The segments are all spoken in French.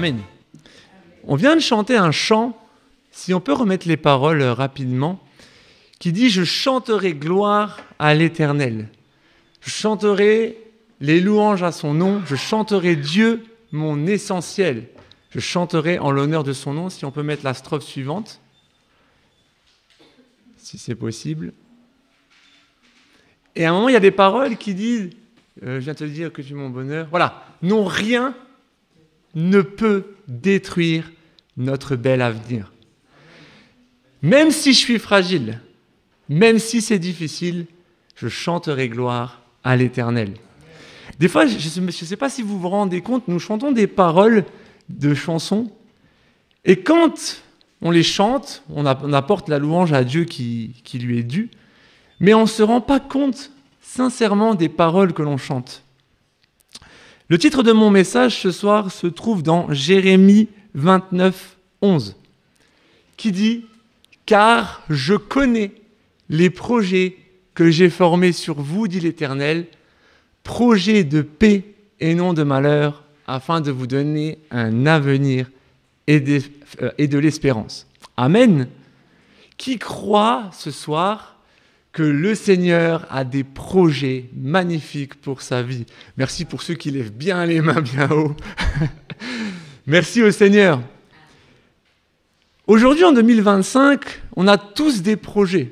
Amen. On vient de chanter un chant, si on peut remettre les paroles rapidement, qui dit « Je chanterai gloire à l'Éternel. Je chanterai les louanges à son nom. Je chanterai Dieu, mon essentiel. Je chanterai en l'honneur de son nom. » Si on peut mettre la strophe suivante, si c'est possible. Et à un moment, il y a des paroles qui disent « Je viens te dire que tu es mon bonheur. » Voilà. « Non, rien ne peut détruire notre bel avenir. » Même si je suis fragile, même si c'est difficile, je chanterai gloire à l'Éternel. Des fois, je ne sais pas si vous vous rendez compte, nous chantons des paroles de chansons, et quand on les chante, on apporte la louange à Dieu qui lui est due, mais on ne se rend pas compte sincèrement des paroles que l'on chante. Le titre de mon message ce soir se trouve dans Jérémie 29, 11, qui dit « Car je connais les projets que j'ai formés sur vous, dit l'Éternel, projets de paix et non de malheur, afin de vous donner un avenir et de l'espérance. » Amen. Qui croit ce soir que le Seigneur a des projets magnifiques pour sa vie? Merci pour ceux qui lèvent bien les mains bien haut. Merci au Seigneur. Aujourd'hui, en 2025, on a tous des projets.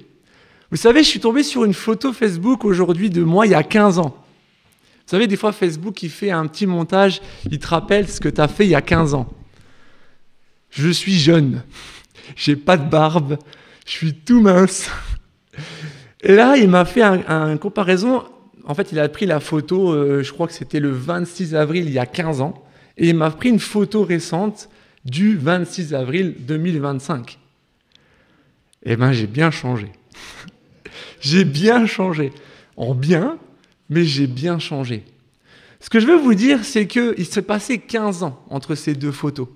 Vous savez, je suis tombé sur une photo Facebook aujourd'hui de moi il y a 15 ans. Vous savez, des fois, Facebook, il fait un petit montage, il te rappelle ce que tu as fait il y a 15 ans. Je suis jeune, j'ai pas de barbe, je suis tout mince. Et là, il m'a fait une comparaison. En fait, il a pris la photo, je crois que c'était le 26 avril, il y a 15 ans. Et il m'a pris une photo récente du 26 avril 2025. Eh bien, j'ai bien changé. J'ai bien changé. En bien, mais j'ai bien changé. Ce que je veux vous dire, c'est qu'il s'est passé 15 ans entre ces deux photos.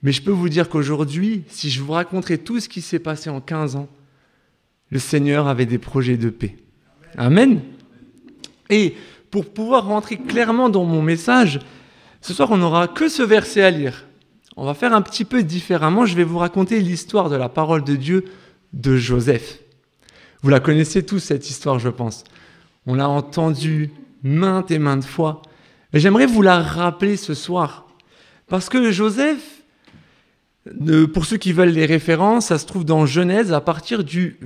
Mais je peux vous dire qu'aujourd'hui, si je vous raconterais tout ce qui s'est passé en 15 ans, le Seigneur avait des projets de paix. Amen. Et pour pouvoir rentrer clairement dans mon message, ce soir, on n'aura que ce verset à lire. On va faire un petit peu différemment. Je vais vous raconter l'histoire de la parole de Dieu de Joseph. Vous la connaissez tous, cette histoire, je pense. On l'a entendue maintes et maintes fois. Mais j'aimerais vous la rappeler ce soir. Parce que Joseph, pour ceux qui veulent les références, ça se trouve dans Genèse à partir du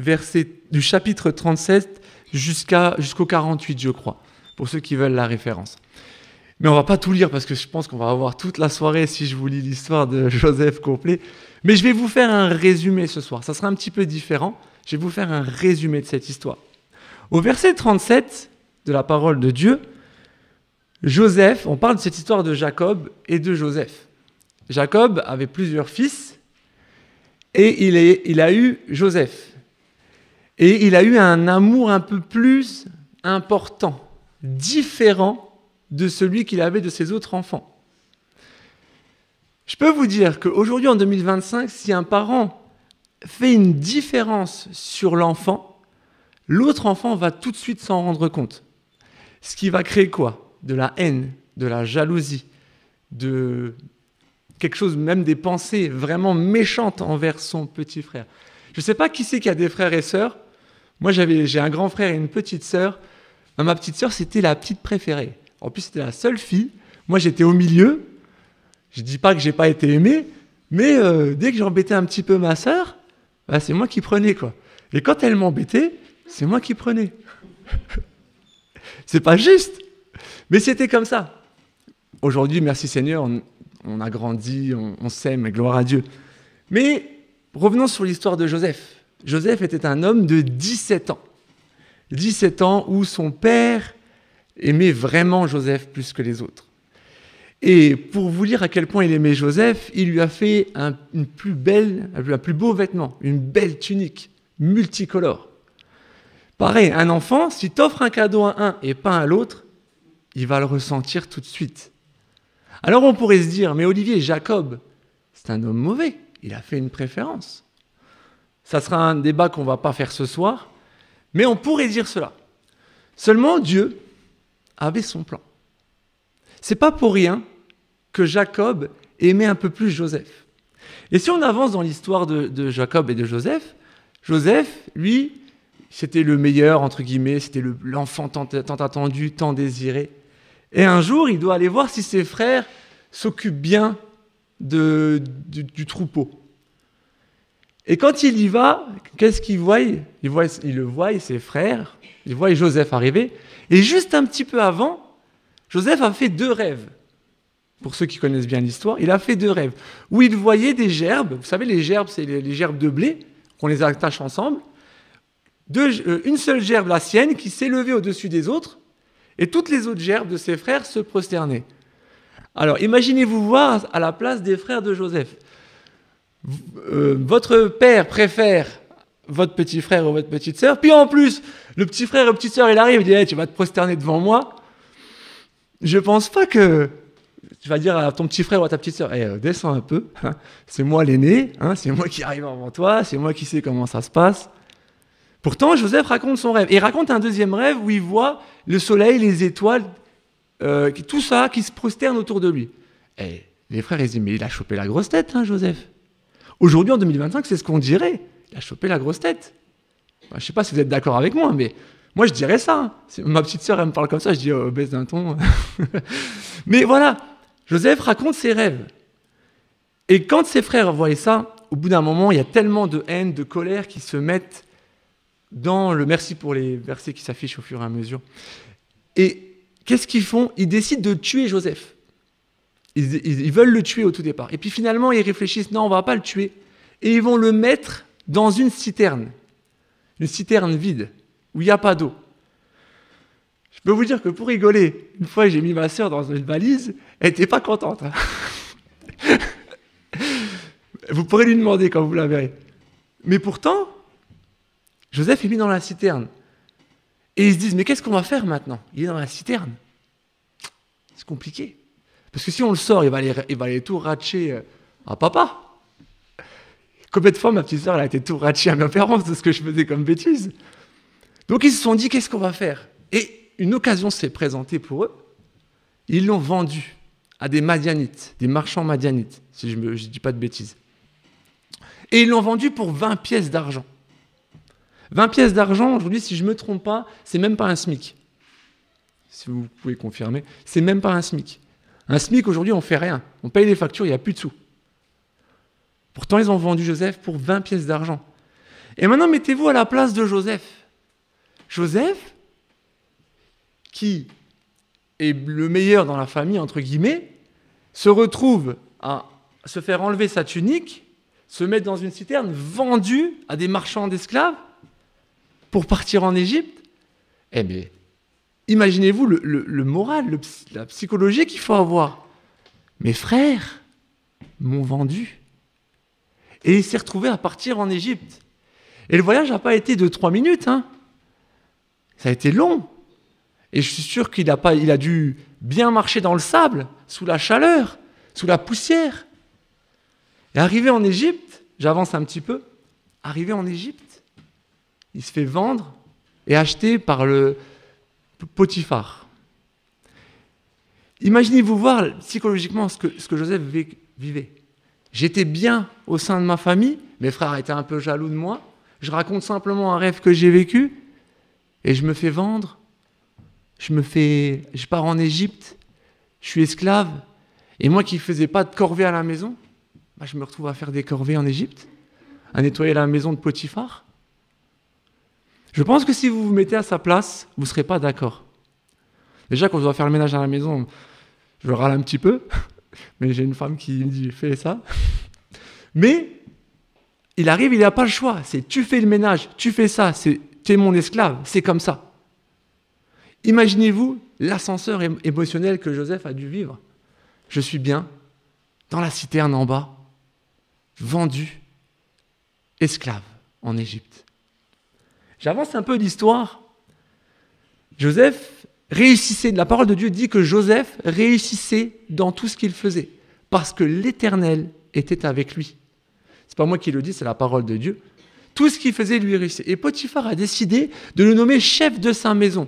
chapitre 37 jusqu'au 48, je crois, pour ceux qui veulent la référence. Mais on ne va pas tout lire parce que je pense qu'on va avoir toute la soirée si je vous lis l'histoire de Joseph complet. Mais je vais vous faire un résumé ce soir. Ça sera un petit peu différent. Je vais vous faire un résumé de cette histoire. Au verset 37 de la parole de Dieu, Joseph, on parle de cette histoire de Jacob et de Joseph. Jacob avait plusieurs fils et il a eu Joseph. Et il a eu un amour un peu plus important, différent de celui qu'il avait de ses autres enfants. Je peux vous dire qu'aujourd'hui, en 2025, si un parent fait une différence sur l'enfant, l'autre enfant va tout de suite s'en rendre compte. Ce qui va créer quoi? De la haine, de la jalousie, de quelque chose, même des pensées vraiment méchantes envers son petit frère. Je ne sais pas qui c'est qui a des frères et sœurs. Moi, j'ai un grand frère et une petite sœur. Ma petite sœur, c'était la petite préférée. En plus, c'était la seule fille. Moi, j'étais au milieu. Je ne dis pas que je n'ai pas été aimé, mais dès que j'embêtais un petit peu ma sœur, bah, c'est moi qui prenais, quoi. Et quand elle m'embêtait, c'est moi qui prenais. C'est pas juste, mais c'était comme ça. Aujourd'hui, merci Seigneur, on a grandi, on s'aime, gloire à Dieu. Mais revenons sur l'histoire de Joseph. Joseph était un homme de 17 ans. 17 ans où son père aimait vraiment Joseph plus que les autres. Et pour vous dire à quel point il aimait Joseph, il lui a fait un plus beau vêtement, une belle tunique, multicolore. Pareil, un enfant, si tu offres un cadeau à un et pas à l'autre, il va le ressentir tout de suite. Alors on pourrait se dire, mais Olivier, Jacob, c'est un homme mauvais, il a fait une préférence. Ça sera un débat qu'on ne va pas faire ce soir, mais on pourrait dire cela. Seulement Dieu avait son plan. C'est pas pour rien que Jacob aimait un peu plus Joseph. Et si on avance dans l'histoire de Jacob et de Joseph, Joseph, lui, c'était le meilleur, entre guillemets, c'était l'enfant tant attendu, tant désiré. Et un jour, il doit aller voir si ses frères s'occupent bien du troupeau. Et quand il y va, qu'est-ce qu'il voit? Il le voit, ses frères, il voit Joseph arriver. Et juste un petit peu avant, Joseph a fait 2 rêves. Pour ceux qui connaissent bien l'histoire, il a fait 2 rêves où il voyait des gerbes. Vous savez, les gerbes, c'est les gerbes de blé, qu'on les attache ensemble. Une seule gerbe, la sienne, qui s'élevait au-dessus des autres, et toutes les autres gerbes de ses frères se prosternaient. Alors, imaginez-vous voir à la place des frères de Joseph. Votre père préfère votre petit frère ou votre petite sœur, puis en plus, le petit frère et la petite sœur, il arrive, il dit hey, tu vas te prosterner devant moi. Je pense pas que tu vas dire à ton petit frère ou à ta petite sœur hey, descends un peu, hein, c'est moi l'aîné, hein, c'est moi qui arrive avant toi, c'est moi qui sais comment ça se passe. Pourtant, Joseph raconte son rêve. Et il raconte un deuxième rêve où il voit le soleil, les étoiles, tout ça qui se prosterne autour de lui. Et les frères, ils disent, mais il a chopé la grosse tête, hein, Joseph. Aujourd'hui, en 2025, c'est ce qu'on dirait. Il a chopé la grosse tête. Je ne sais pas si vous êtes d'accord avec moi, mais moi, je dirais ça. Ma petite sœur, elle me parle comme ça, je dis, oh, baisse d'un ton. Mais voilà, Joseph raconte ses rêves. Et quand ses frères voient ça, au bout d'un moment, il y a tellement de haine, de colère qui se mettent dans le merci pour les versets qui s'affichent au fur et à mesure. Et qu'est-ce qu'ils font? Ils décident de tuer Joseph. Ils veulent le tuer au tout départ. Et puis finalement, ils réfléchissent, non, on ne va pas le tuer. Et ils vont le mettre dans une citerne vide, où il n'y a pas d'eau. Je peux vous dire que pour rigoler, une fois j'ai mis ma sœur dans une valise, elle n'était pas contente. Hein. Vous pourrez lui demander quand vous la verrez. Mais pourtant, Joseph est mis dans la citerne. Et ils se disent, mais qu'est-ce qu'on va faire maintenant? Il est dans la citerne. C'est compliqué. Parce que si on le sort, il va aller tout ratcher à papa. Combien de fois ma petite sœur elle a été tout ratchée à mes parents de ce que je faisais comme bêtise. Donc ils se sont dit, qu'est-ce qu'on va faire? Et une occasion s'est présentée pour eux. Ils l'ont vendu à des Madianites, des marchands Madianites, si je ne dis pas de bêtises. Et ils l'ont vendu pour 20 pièces d'argent. 20 pièces d'argent, aujourd'hui, si je ne me trompe pas, c'est même pas un SMIC. Si vous pouvez confirmer, c'est même pas un SMIC. Un SMIC, aujourd'hui, on ne fait rien. On paye les factures, il n'y a plus de sous. Pourtant, ils ont vendu Joseph pour 20 pièces d'argent. Et maintenant, mettez-vous à la place de Joseph. Joseph, qui est le meilleur dans la famille, entre guillemets, se retrouve à se faire enlever sa tunique, se mettre dans une citerne, vendu à des marchands d'esclaves pour partir en Égypte. Eh bien, imaginez-vous le moral, la psychologie qu'il faut avoir. Mes frères m'ont vendu. Et il s'est retrouvé à partir en Égypte. Et le voyage n'a pas été de 3 minutes. Hein. Ça a été long. Et je suis sûr qu'il a dû bien marcher dans le sable, sous la chaleur, sous la poussière. Et arrivé en Égypte, j'avance un petit peu, arrivé en Égypte, il se fait vendre et acheter par le Potiphar. Imaginez-vous voir psychologiquement ce que Joseph vivait. J'étais bien au sein de ma famille, mes frères étaient un peu jaloux de moi, je raconte simplement un rêve que j'ai vécu, et je me fais vendre, je pars en Égypte, je suis esclave, et moi qui ne faisais pas de corvée à la maison, je me retrouve à faire des corvées en Égypte, à nettoyer la maison de Potiphar. Je pense que si vous vous mettez à sa place, vous ne serez pas d'accord. Déjà, quand je dois faire le ménage à la maison, je râle un petit peu, mais j'ai une femme qui me dit « fais ça ». Mais il arrive, il n'a pas le choix. C'est tu fais le ménage, tu fais ça, tu es mon esclave, c'est comme ça. Imaginez-vous l'ascenseur émotionnel que Joseph a dû vivre. Je suis bien, dans la citerne en bas, vendu, esclave en Égypte. J'avance un peu l'histoire. Joseph réussissait, la parole de Dieu dit que Joseph réussissait dans tout ce qu'il faisait, parce que l'Éternel était avec lui. C'est pas moi qui le dis, c'est la parole de Dieu. Tout ce qu'il faisait lui réussissait. Et Potiphar a décidé de le nommer chef de sa maison.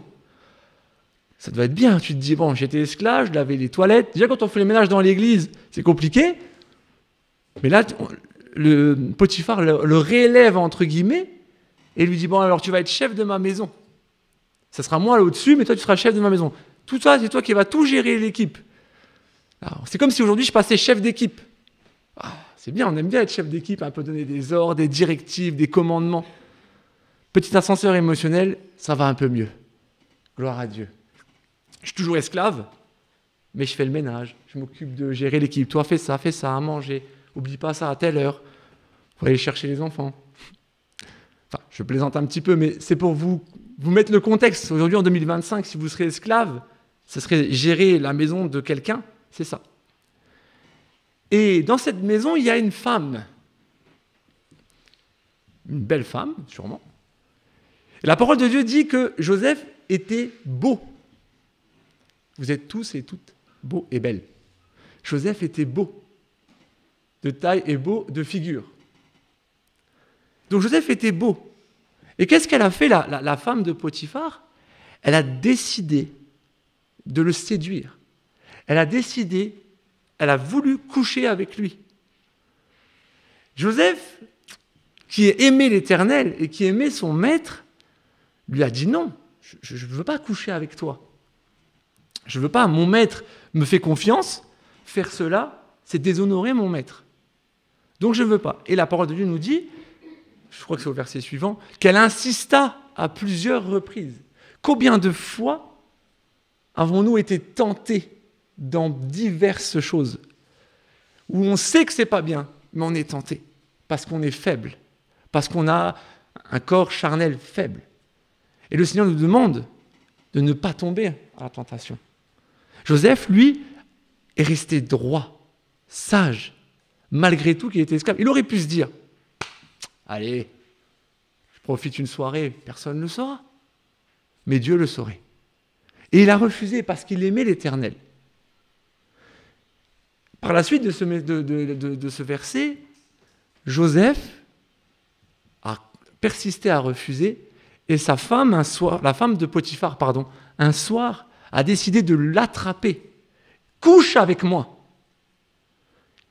Ça doit être bien, tu te dis, bon, j'étais esclave, je lavais les toilettes. Déjà, quand on fait le ménage dans l'église, c'est compliqué. Mais là, le Potiphar le réélève, entre guillemets, et lui dit, bon, alors tu vas être chef de ma maison. Ça sera moi là au-dessus, mais toi, tu seras chef de ma maison. Tout ça, c'est toi qui vas tout gérer l'équipe. C'est comme si aujourd'hui, je passais chef d'équipe. C'est bien, on aime bien être chef d'équipe, un peu donner des ordres, des directives, des commandements. Petit ascenseur émotionnel, ça va un peu mieux. Gloire à Dieu. Je suis toujours esclave, mais je fais le ménage. Je m'occupe de gérer l'équipe. Toi, fais ça, à manger. Oublie pas ça à telle heure. Faut aller chercher les enfants. Enfin, je plaisante un petit peu, mais c'est pour vous mettre le contexte. Aujourd'hui, en 2025, si vous serez esclave, ce serait gérer la maison de quelqu'un, c'est ça. Et dans cette maison, il y a une femme. Une belle femme, sûrement. Et la parole de Dieu dit que Joseph était beau. Vous êtes tous et toutes beaux et belles. Joseph était beau, de taille et beau de figure. Donc Joseph était beau. Et qu'est-ce qu'elle a fait, la femme de Potiphar? Elle a décidé de le séduire. Elle a voulu coucher avec lui. Joseph, qui aimait l'Éternel et qui aimait son maître, lui a dit non, je ne veux pas coucher avec toi. Je ne veux pas, mon maître me fait confiance, faire cela, c'est déshonorer mon maître. Donc je ne veux pas. Et la parole de Dieu nous dit, je crois que c'est au verset suivant, qu'elle insista à plusieurs reprises. Combien de fois avons-nous été tentés dans diverses choses où on sait que ce n'est pas bien, mais on est tenté parce qu'on est faible, parce qu'on a un corps charnel faible. Et le Seigneur nous demande de ne pas tomber à la tentation. Joseph, lui, est resté droit, sage, malgré tout qu'il était esclave. Il aurait pu se dire, allez, je profite une soirée, personne ne le saura. Mais Dieu le saurait. Et il a refusé parce qu'il aimait l'Éternel. Par la suite de ce verset, Joseph a persisté à refuser et sa femme, la femme de Potiphar, un soir, a décidé de l'attraper. Couche avec moi.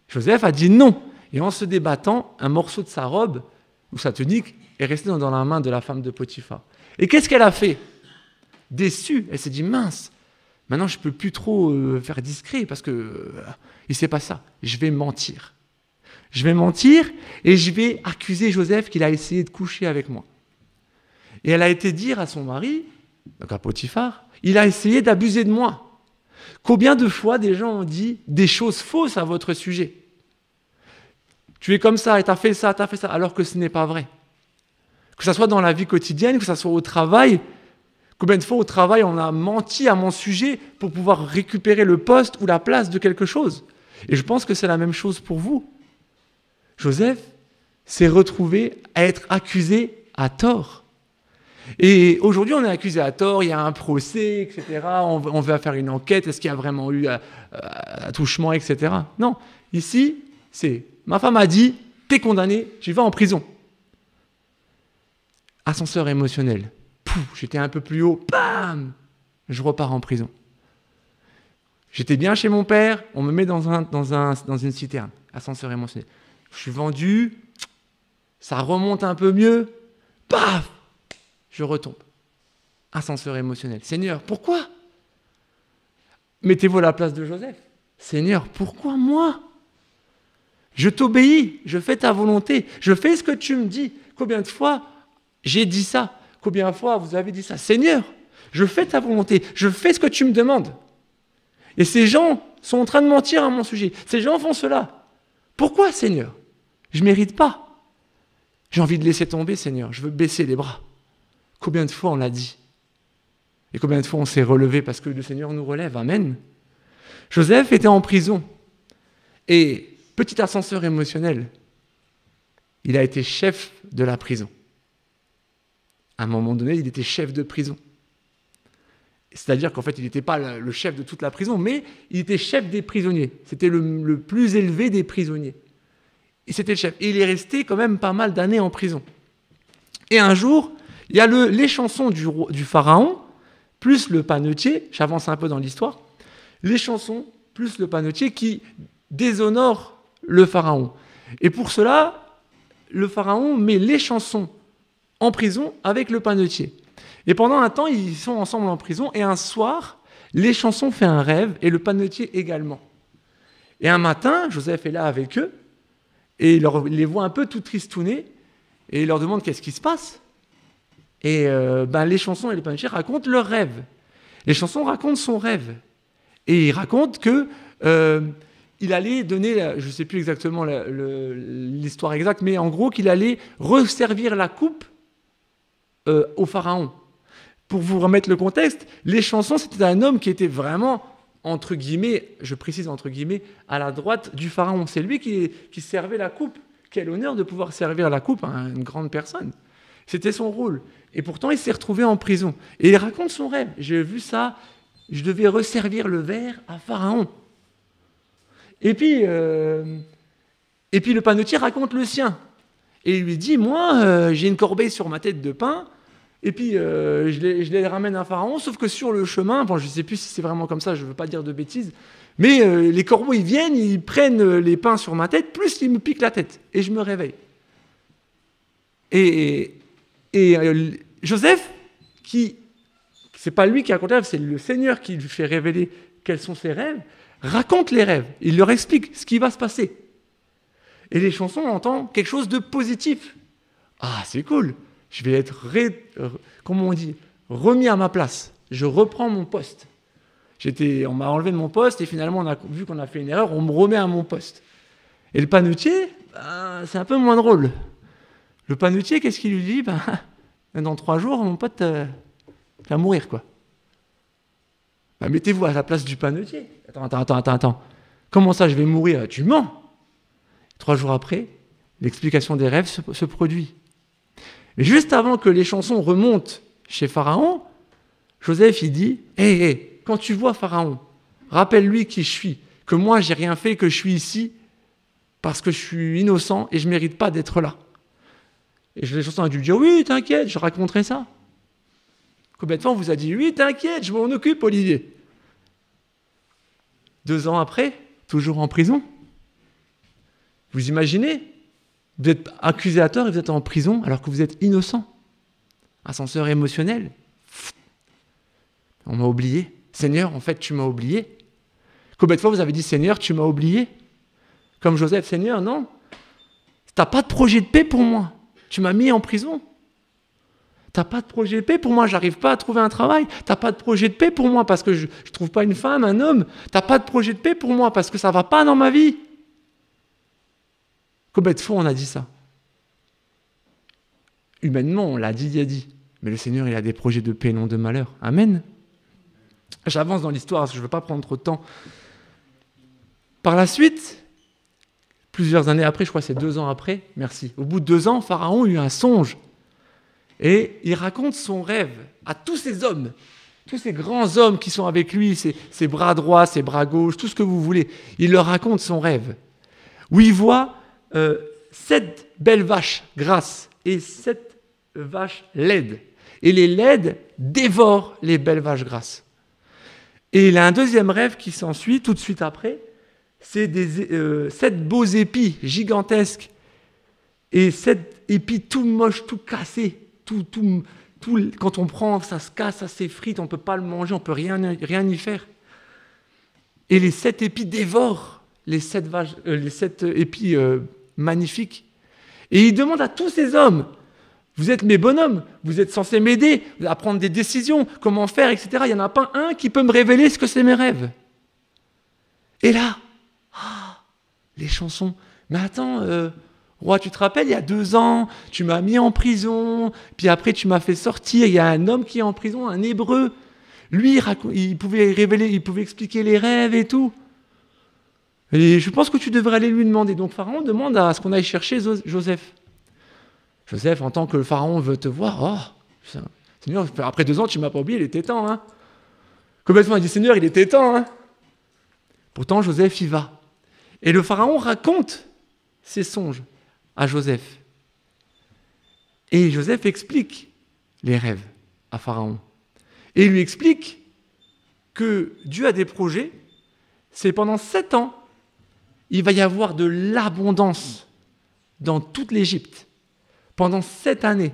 Joseph a dit non. Et en se débattant, un morceau de sa robe ou sa tunique est resté dans la main de la femme de Potiphar. Et qu'est-ce qu'elle a fait? Déçue, elle s'est dit mince, maintenant je ne peux plus trop faire discret parce que il ne sait pas ça. Je vais mentir. Je vais mentir et je vais accuser Joseph qu'il a essayé de coucher avec moi. Et elle a été dire à son mari, donc à Potiphar, il a essayé d'abuser de moi. Combien de fois des gens ont dit des choses fausses à votre sujet? Tu es comme ça et tu as fait ça, alors que ce n'est pas vrai. Que ce soit dans la vie quotidienne, que ce soit au travail. Combien de fois au travail on a menti à mon sujet pour pouvoir récupérer le poste ou la place de quelque chose? Et je pense que c'est la même chose pour vous. Joseph s'est retrouvé à être accusé à tort. Et aujourd'hui, on est accusé à tort, il y a un procès, etc. On va faire une enquête, est-ce qu'il y a vraiment eu attouchement, etc. Non, ici, c'est ma femme a dit, t'es condamné, tu vas en prison. Ascenseur émotionnel. Pouf, j'étais un peu plus haut, bam, je repars en prison. J'étais bien chez mon père, on me met dans une citerne. Ascenseur émotionnel. Je suis vendu, ça remonte un peu mieux, paf, je retombe. Ascenseur émotionnel. Seigneur, pourquoi? Mettez-vous à la place de Joseph. Seigneur, pourquoi moi? Je t'obéis, je fais ta volonté, je fais ce que tu me dis. Combien de fois j'ai dit ça? Combien de fois vous avez dit ça? Seigneur, je fais ta volonté, je fais ce que tu me demandes. Et ces gens sont en train de mentir à mon sujet. Ces gens font cela. Pourquoi, Seigneur? Je ne mérite pas. J'ai envie de laisser tomber, Seigneur. Je veux baisser les bras. Combien de fois on l'a dit? Et combien de fois on s'est relevé parce que le Seigneur nous relève? Amen. Joseph était en prison. Et petit ascenseur émotionnel, il a été chef de la prison. À un moment donné, il était chef de prison. C'est-à-dire qu'en fait, il n'était pas le chef de toute la prison, mais il était chef des prisonniers. C'était le plus élevé des prisonniers. Et c'était le chef. Et il est resté quand même pas mal d'années en prison. Et un jour, il y a les chansons du pharaon, plus le panetier, j'avance un peu dans l'histoire, les chansons plus le panetier qui déshonorent le pharaon. Et pour cela, le pharaon met les chansons en prison avec le panetier. Et pendant un temps, ils sont ensemble en prison. Et un soir, les chansons fait un rêve et le panetier également. Et un matin, Joseph est là avec eux et il les voit un peu tout tristounés et il leur demande qu'est-ce qui se passe. Et les chansons et les panetiers racontent leur rêve. Les chansons racontent son rêve. Et il raconte que il allait donner, je ne sais plus exactement l'histoire exacte, mais en gros qu'il allait resservir la coupe au pharaon. Pour vous remettre le contexte, les chansons, c'était un homme qui était vraiment, entre guillemets, je précise entre guillemets, à la droite du pharaon. C'est lui qui servait la coupe. Quel honneur de pouvoir servir la coupe à une grande personne. C'était son rôle. Et pourtant, il s'est retrouvé en prison. Et il raconte son rêve. J'ai vu ça, je devais resservir le verre à pharaon. Et puis le panetier raconte le sien. Et il lui dit, moi, j'ai une corbeille sur ma tête de pain, et puis je les ramène à pharaon, sauf que sur le chemin, je ne sais plus si c'est vraiment comme ça, je ne veux pas dire de bêtises, mais les corbeaux, ils viennent, ils prennent les pains sur ma tête, plus ils me piquent la tête, et je me réveille. Et Joseph, c'est pas lui qui raconte les rêves, c'est le Seigneur qui lui fait révéler quels sont ses rêves, raconte les rêves, il leur explique ce qui va se passer. Et les chansons, on entend quelque chose de positif. Ah, c'est cool, je vais être, remis à ma place, je reprends mon poste. On m'a enlevé de mon poste et finalement, vu qu'on a fait une erreur, on me remet à mon poste. Et le panetier, c'est un peu moins drôle. Le panetier, qu'est-ce qu'il lui dit? Dans 3 jours, mon pote va mourir, quoi. Mettez-vous à la place du panetier. Attends. Comment ça, je vais mourir? Tu mens. 3 jours après, l'explication des rêves se produit. Mais juste avant que les chansons remontent chez Pharaon, Joseph, il dit, Hé, quand tu vois Pharaon, rappelle-lui qui je suis, que moi, j'ai rien fait, que je suis ici parce que je suis innocent et je ne mérite pas d'être là. Et les chansons ont dû dire, oui, t'inquiète, je raconterai ça. Combien de fois on vous a dit, oui, t'inquiète, je m'en occupe, Olivier. 2 ans après, toujours en prison. Vous imaginez? Vous êtes accusé à tort et vous êtes en prison alors que vous êtes innocent. Ascenseur émotionnel. On m'a oublié. Seigneur, en fait, tu m'as oublié. Combien de fois vous avez dit, Seigneur, tu m'as oublié? Comme Joseph, Seigneur, non. Tu n'as pas de projet de paix pour moi. Tu m'as mis en prison. Tu n'as pas de projet de paix pour moi, j'arrive pas à trouver un travail. Tu n'as pas de projet de paix pour moi parce que je ne trouve pas une femme, un homme. Tu n'as pas de projet de paix pour moi parce que ça ne va pas dans ma vie. Combien de fois on a dit ça? Humainement, on l'a dit, il a dit. Mais le Seigneur, il a des projets de paix, non de malheur. Amen. J'avance dans l'histoire, parce que je ne veux pas prendre trop de temps. Par la suite, plusieurs années après, je crois que c'est 2 ans après, merci. Au bout de 2 ans, Pharaon eut un songe. Et il raconte son rêve à tous ces hommes, tous ces grands hommes qui sont avec lui, ses bras droits, ses bras gauches, tout ce que vous voulez. Il leur raconte son rêve, où il voit 7 belles vaches grasses et 7 vaches laides. Et les laides dévorent les belles vaches grasses. Et il a un deuxième rêve qui s'ensuit tout de suite après. C'est 7 beaux épis gigantesques et 7 épis tout moches, tout cassés. Quand on prend, ça se casse, ça s'effrite, on ne peut pas le manger, on ne peut rien y faire. Et les 7 épis dévorent les 7 épis magnifiques. Et il demande à tous ces hommes, vous êtes mes bonhommes, vous êtes censés m'aider à prendre des décisions, comment faire, etc. Il n'y en a pas un qui peut me révéler ce que c'est mes rêves. Et là, les chansons. Mais attends, roi, tu te rappelles, il y a 2 ans, tu m'as mis en prison, puis après tu m'as fait sortir, il y a un homme qui est en prison, un Hébreu. Lui, il pouvait expliquer les rêves et tout. Et je pense que tu devrais aller lui demander. Donc Pharaon demande à ce qu'on aille chercher Joseph. Joseph, en tant que le Pharaon veut te voir, Seigneur, après 2 ans, tu ne m'as pas oublié, il était temps. Hein. Combien de fois il dit, Seigneur, il était temps. Hein. Pourtant, Joseph y va. Et le Pharaon raconte ses songes à Joseph. Et Joseph explique les rêves à Pharaon. Et il lui explique que Dieu a des projets, c'est pendant 7 ans, il va y avoir de l'abondance dans toute l'Égypte pendant 7 années.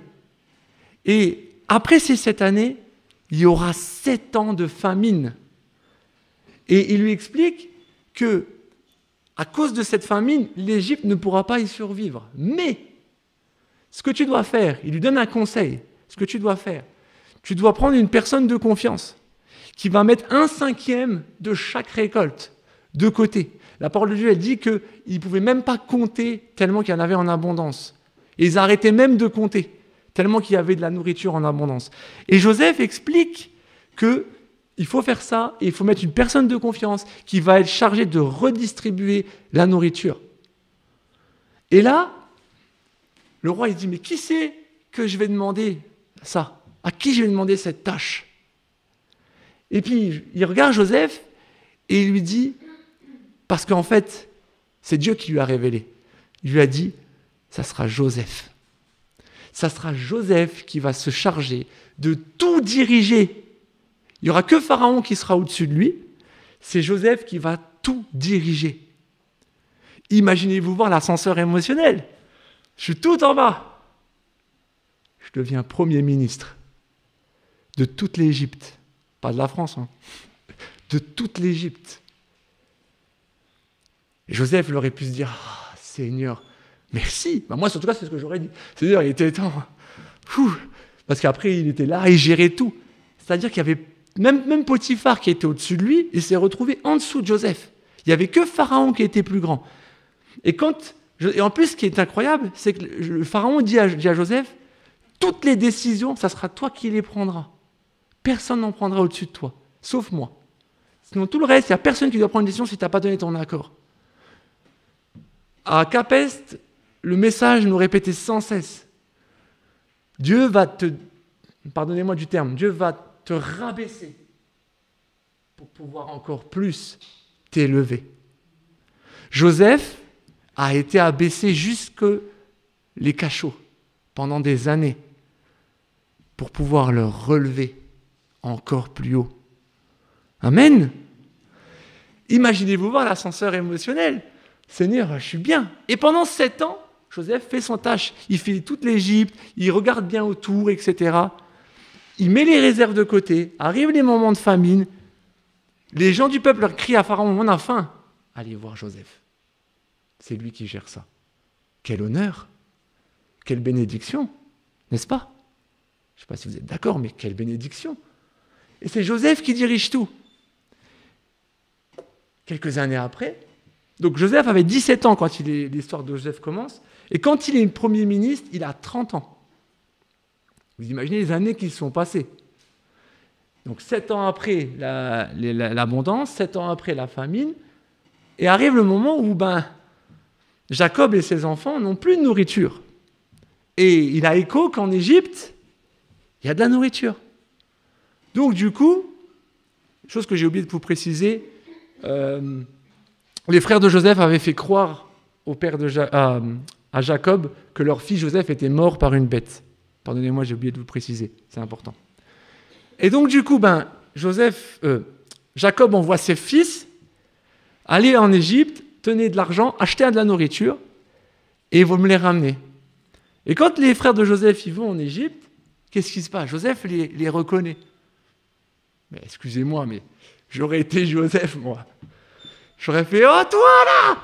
Et après ces 7 années, il y aura 7 ans de famine. Et il lui explique que, à cause de cette famine, l'Égypte ne pourra pas y survivre. Mais, ce que tu dois faire, il lui donne un conseil, ce que tu dois faire, tu dois prendre une personne de confiance qui va mettre 1/5 de chaque récolte de côté. La parole de Dieu, elle dit qu'ils ne pouvaient même pas compter tellement qu'il y en avait en abondance. Et ils arrêtaient même de compter tellement qu'il y avait de la nourriture en abondance. Et Joseph explique qu'il faut faire ça et il faut mettre une personne de confiance qui va être chargée de redistribuer la nourriture. Et là, le roi, il dit, mais qui c'est que je vais demander ça? À qui je vais demander cette tâche? Et puis, il regarde Joseph et il lui dit, parce qu'en fait, c'est Dieu qui lui a révélé. Il lui a dit, ça sera Joseph. Ça sera Joseph qui va se charger de tout diriger. Il n'y aura que Pharaon qui sera au-dessus de lui. C'est Joseph qui va tout diriger. Imaginez-vous voir l'ascenseur émotionnel. Je suis tout en bas. Je deviens Premier ministre de toute l'Égypte. Pas de la France, hein. De toute l'Égypte. Et Joseph, il aurait pu se dire, ah, Seigneur, merci. Bah, moi, en tout cas, c'est ce que j'aurais dit. C'est-à-dire, il était temps. Parce qu'après, il était là, il gérait tout. C'est-à-dire qu'il y avait même Potiphar qui était au-dessus de lui, il s'est retrouvé en dessous de Joseph. Il n'y avait que Pharaon qui était plus grand. Et en plus, ce qui est incroyable, c'est que le Pharaon dit à Joseph, toutes les décisions, ça sera toi qui les prendras. Personne n'en prendra au-dessus de toi, sauf moi. Sinon, tout le reste, il n'y a personne qui doit prendre une décision si tu n'as pas donné ton accord. À Capest, le message nous répétait sans cesse. Dieu va te, pardonnez-moi du terme, Dieu va te rabaisser pour pouvoir encore plus t'élever. Joseph a été abaissé jusque les cachots pendant des années pour pouvoir le relever encore plus haut. Amen. Imaginez-vous voir l'ascenseur émotionnel. Seigneur, je suis bien. Et pendant 7 ans, Joseph fait son tâche. Il fait toute l'Égypte, il regarde bien autour, etc. Il met les réserves de côté. Arrivent les moments de famine. Les gens du peuple leur crient à Pharaon, on a faim. Allez voir Joseph. C'est lui qui gère ça. Quel honneur, quelle bénédiction, n'est-ce pas? Je ne sais pas si vous êtes d'accord, mais quelle bénédiction. Et c'est Joseph qui dirige tout. Quelques années après, donc Joseph avait 17 ans quand l'histoire de Joseph commence, et quand il est Premier ministre, il a 30 ans. Vous imaginez les années qui se sont passées. Donc 7 ans après l'abondance, 7 ans après la famine, et arrive le moment où Jacob et ses enfants n'ont plus de nourriture. Et il a écho qu'en Égypte, il y a de la nourriture. Donc du coup, chose que j'ai oublié de vous préciser, les frères de Joseph avaient fait croire au père à Jacob que leur fils Joseph était mort par une bête. Pardonnez-moi, j'ai oublié de vous préciser, c'est important. Et donc du coup, Jacob envoie ses fils aller en Égypte, tenez de l'argent, achetez de la nourriture, et vous me les ramenez. Et quand les frères de Joseph y vont en Égypte, qu'est-ce qui se passe? Joseph les reconnaît. Mais excusez-moi, mais j'aurais été Joseph, moi. J'aurais fait « Oh, toi, là!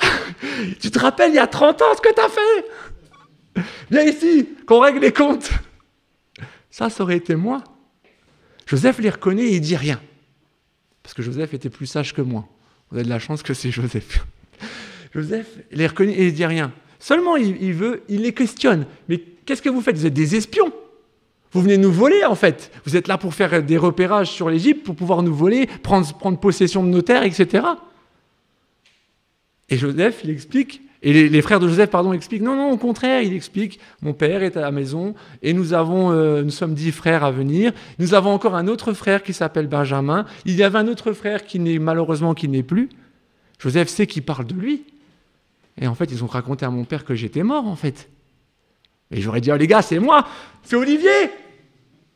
Tu te rappelles, il y a 30 ans, ce que tu as fait? Viens ici, qu'on règle les comptes. » Ça aurait été moi. Joseph les reconnaît et il dit rien. Parce que Joseph était plus sage que moi. Vous avez de la chance que c'est Joseph. Joseph les reconnaît et il dit rien. Seulement, il les questionne. Mais qu'est-ce que vous faites? Vous êtes des espions. Vous venez nous voler, en fait. Vous êtes là pour faire des repérages sur l'Égypte, pour pouvoir nous voler, prendre possession de nos terres, etc. Et Joseph, il explique, et les frères de Joseph, expliquent, non, au contraire, il explique, mon père est à la maison, et nous sommes 10 frères à venir, nous avons encore un autre frère qui s'appelle Benjamin, il y avait un autre frère qui n'est plus. Joseph sait qu'il parle de lui. Et en fait, ils ont raconté à mon père que j'étais mort, en fait. Et j'aurais dit, oh les gars, c'est moi, c'est Olivier.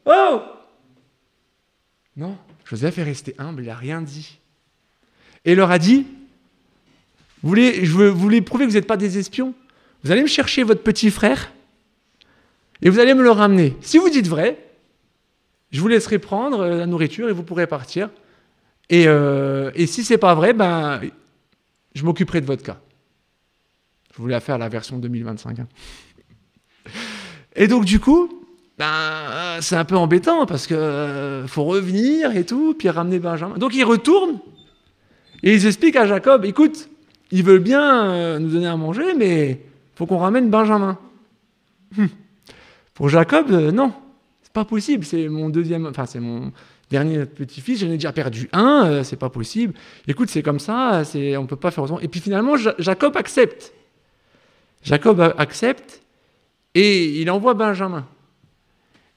Oh! Non, Joseph est resté humble, il n'a rien dit. Et il leur a dit, vous voulez prouver que vous n'êtes pas des espions? vous allez me chercher votre petit frère et vous allez me le ramener. Si vous dites vrai, je vous laisserai prendre la nourriture et vous pourrez partir. Et si c'est pas vrai, ben, je m'occuperai de votre cas. Je voulais faire la version 2025. Hein. Et donc, du coup, ben, c'est un peu embêtant parce que faut revenir et tout, puis ramener Benjamin. Donc, ils retournent et ils expliquent à Jacob, écoute, ils veulent bien nous donner à manger, mais il faut qu'on ramène Benjamin. Pour Jacob, non, c'est pas possible. C'est mon dernier petit-fils, j'en ai déjà perdu un, c'est pas possible. Écoute, c'est comme ça, on ne peut pas faire autrement. Et puis finalement, Jacob accepte. Jacob accepte et il envoie Benjamin.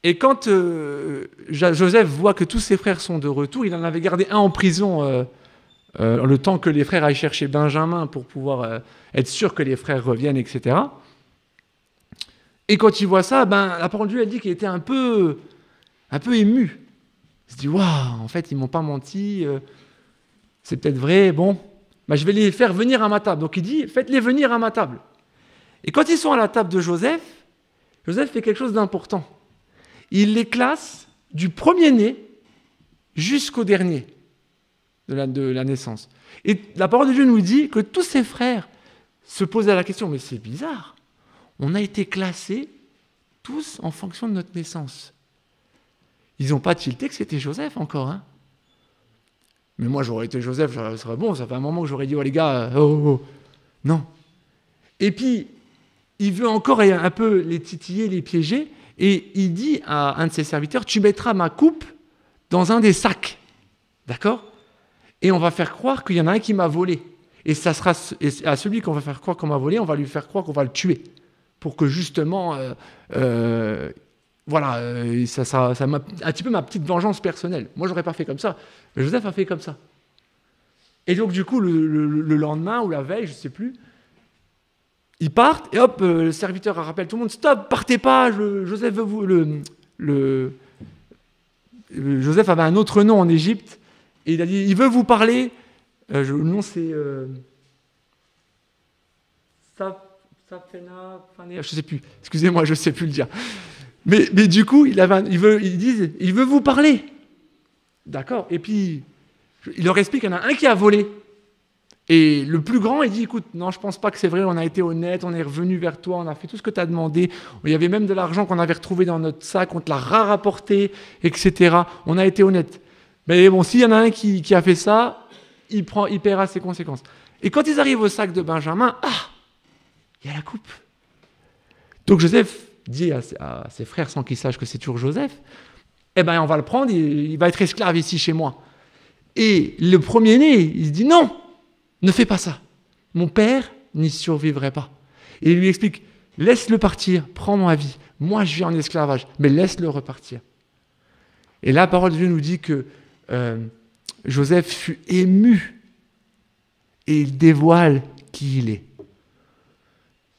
Et quand Joseph voit que tous ses frères sont de retour, il en avait gardé un en prison le temps que les frères aillent chercher Benjamin pour pouvoir être sûr que les frères reviennent, etc. Et quand il voit ça, ben, la parole de Dieu, elle dit qu'il était un peu ému. Il se dit, waouh, en fait, ils ne m'ont pas menti, c'est peut-être vrai, bon, ben, je vais les faire venir à ma table. Donc il dit, faites-les venir à ma table. Et quand ils sont à la table de Joseph, Joseph fait quelque chose d'important. Il les classe du premier-né jusqu'au dernier de la naissance. Et la parole de Dieu nous dit que tous ses frères se posaient la question, mais c'est bizarre, on a été classés tous en fonction de notre naissance. Ils n'ont pas tilté que c'était Joseph encore. Hein. Mais moi, j'aurais été Joseph, ça serait bon, ça fait un moment que j'aurais dit, oh les gars, non. Et puis, il veut encore un peu les titiller, les piéger, et il dit à un de ses serviteurs, tu mettras ma coupe dans un des sacs. D'accord ? Et on va faire croire qu'il y en a un qui m'a volé. Et ça sera à celui qu'on va faire croire qu'on m'a volé, on va lui faire croire qu'on va le tuer. Pour que justement, voilà, ça m'a un petit peu ma petite vengeance personnelle. Moi, j'aurais pas fait comme ça. Mais Joseph a fait comme ça. Et donc, du coup, le lendemain ou la veille, je ne sais plus, ils partent et hop, le serviteur rappelle tout le monde, stop, partez pas, Joseph veut vous... Joseph avait un autre nom en Égypte et il a dit, il veut vous parler. Le nom, c'est... je ne sais plus. Excusez-moi, je ne sais plus le dire. Mais du coup, il veut vous parler. D'accord. Et puis, il leur explique qu'il y en a un qui a volé. Et le plus grand, il dit, écoute, non, je ne pense pas que c'est vrai, on a été honnête, on est revenu vers toi, on a fait tout ce que tu as demandé. Il y avait même de l'argent qu'on avait retrouvé dans notre sac, on te l'a rapporté, etc. On a été honnête. Mais bon, s'il y en a un qui a fait ça, il paiera ses conséquences. Et quand ils arrivent au sac de Benjamin, il y a la coupe. Donc Joseph dit à ses frères, sans qu'ils sachent que c'est toujours Joseph, eh ben on va le prendre, il va être esclave ici chez moi. Et le premier-né, il se dit non, ne fais pas ça. Mon père n'y survivrait pas. Et il lui explique, laisse-le partir, prends ma vie. Moi, je vis en esclavage, mais laisse-le repartir. Et la parole de Dieu nous dit que Joseph fut ému et il dévoile qui il est.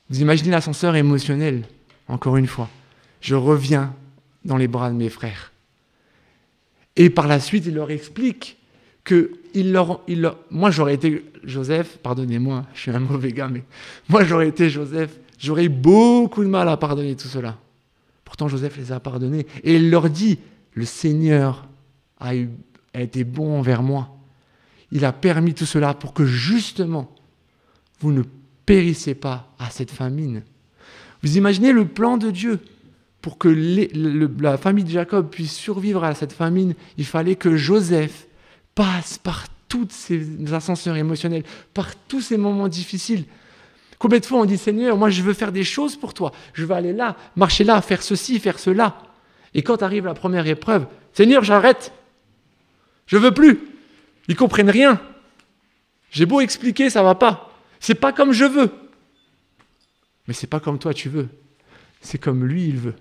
Vous imaginez l'ascenseur émotionnel, encore une fois. Je reviens dans les bras de mes frères. Et par la suite, il leur explique que moi, j'aurais été Joseph, pardonnez-moi, je suis un mauvais gars, mais moi, j'aurais été Joseph, j'aurais eu beaucoup de mal à pardonner tout cela. Pourtant, Joseph les a pardonnés. Et il leur dit, le Seigneur a été bon envers moi. Il a permis tout cela pour que justement, vous ne périssez pas à cette famine. Vous imaginez le plan de Dieu pour que la famille de Jacob puisse survivre à cette famine. Il fallait que Joseph passe par toutes ces ascenseurs émotionnels, par tous ces moments difficiles. Combien de fois on dit, Seigneur, moi je veux faire des choses pour toi. Je veux aller là, marcher là, faire ceci, faire cela. Et quand arrive la première épreuve, Seigneur, j'arrête. Je veux plus. Ils comprennent rien. J'ai beau expliquer, ça va pas. C'est pas comme je veux. Mais c'est pas comme toi tu veux. C'est comme lui il veut.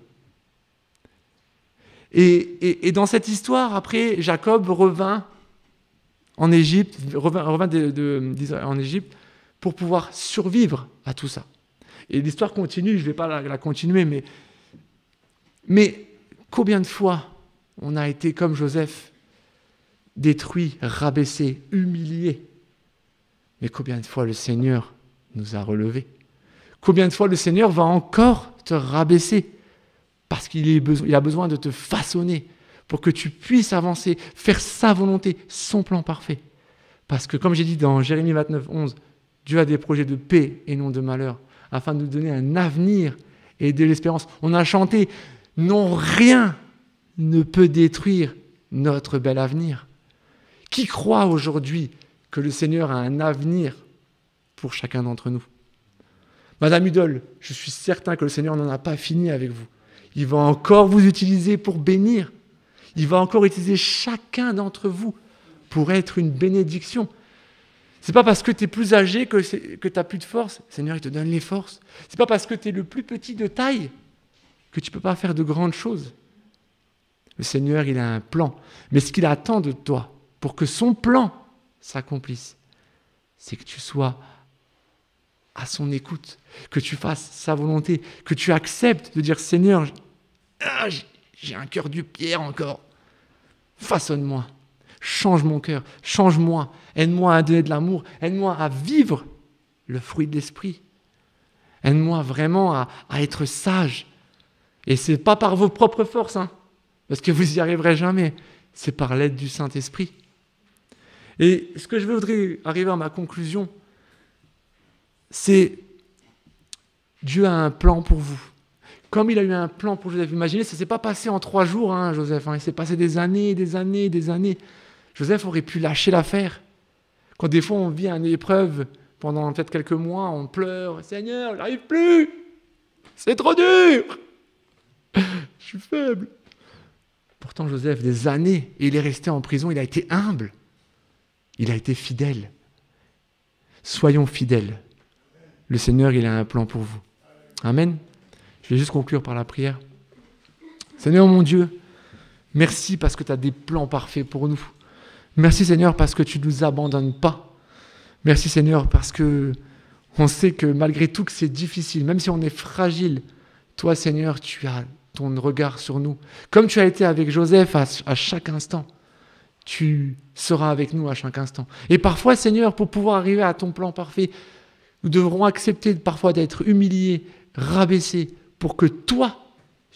Et dans cette histoire, après, Jacob revint en Égypte, en Égypte pour pouvoir survivre à tout ça. Et l'histoire continue, je ne vais pas la continuer, mais combien de fois on a été comme Joseph, détruit, rabaissé, humilié. Mais combien de fois le Seigneur nous a relevés. Combien de fois le Seigneur va encore te rabaisser parce qu'il a besoin de te façonner pour que tu puisses avancer, faire sa volonté, son plan parfait. Parce que comme j'ai dit dans Jérémie 29, 11, Dieu a des projets de paix et non de malheur, afin de nous donner un avenir et de l'espérance. On a chanté « Non, rien ne peut détruire notre bel avenir ». Qui croit aujourd'hui que le Seigneur a un avenir pour chacun d'entre nous? Madame Udol, je suis certain que le Seigneur n'en a pas fini avec vous. Il va encore vous utiliser pour bénir. Il va encore utiliser chacun d'entre vous pour être une bénédiction. C'est pas parce que tu es plus âgé que tu n'as plus de force. Le Seigneur, il te donne les forces. C'est pas parce que tu es le plus petit de taille que tu ne peux pas faire de grandes choses. Le Seigneur, il a un plan. Mais ce qu'il attend de toi pour que son plan s'accomplisse, c'est que tu sois à son écoute, que tu fasses sa volonté, que tu acceptes de dire « Seigneur, j'ai un cœur de pierre encore. Façonne-moi, change mon cœur, change-moi, aide-moi à donner de l'amour, aide-moi à vivre le fruit de l'esprit. Aide-moi vraiment à être sage. » Et ce n'est pas par vos propres forces, parce que vous n'y arriverez jamais. C'est par l'aide du Saint-Esprit. Et ce que je voudrais arriver à ma conclusion, c'est Dieu a un plan pour vous. Comme il a eu un plan pour Joseph. Imaginez, ça ne s'est pas passé en 3 jours, Joseph. Il s'est passé des années, des années, des années. Joseph aurait pu lâcher l'affaire. Quand des fois on vit une épreuve, pendant peut-être quelques mois, on pleure. « Seigneur, j'arrive plus. C'est trop dur. Je suis faible. » Pourtant, Joseph, des années, et il est resté en prison, il a été humble. Il a été fidèle. Soyons fidèles. Le Seigneur, il a un plan pour vous. Amen. Je vais juste conclure par la prière. Seigneur mon Dieu, merci parce que tu as des plans parfaits pour nous. Merci Seigneur parce que tu ne nous abandonnes pas. Merci Seigneur parce que on sait que malgré tout que c'est difficile, même si on est fragile, toi Seigneur, tu as ton regard sur nous. Comme tu as été avec Joseph à chaque instant, tu seras avec nous à chaque instant. Et parfois Seigneur, pour pouvoir arriver à ton plan parfait, nous devrons accepter parfois d'être humiliés, rabaissés, pour que toi,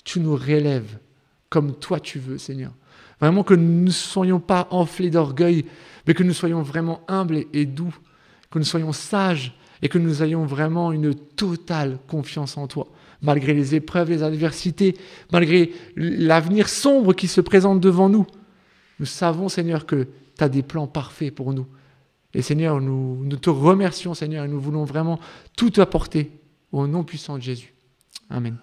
tu nous relèves comme toi tu veux, Seigneur. Vraiment que nous ne soyons pas enflés d'orgueil, mais que nous soyons vraiment humbles et doux, que nous soyons sages et que nous ayons vraiment une totale confiance en toi. Malgré les épreuves, les adversités, malgré l'avenir sombre qui se présente devant nous, nous savons, Seigneur, que tu as des plans parfaits pour nous. Et Seigneur, nous te remercions, Seigneur, et nous voulons vraiment tout apporter au nom puissant de Jésus. Amen.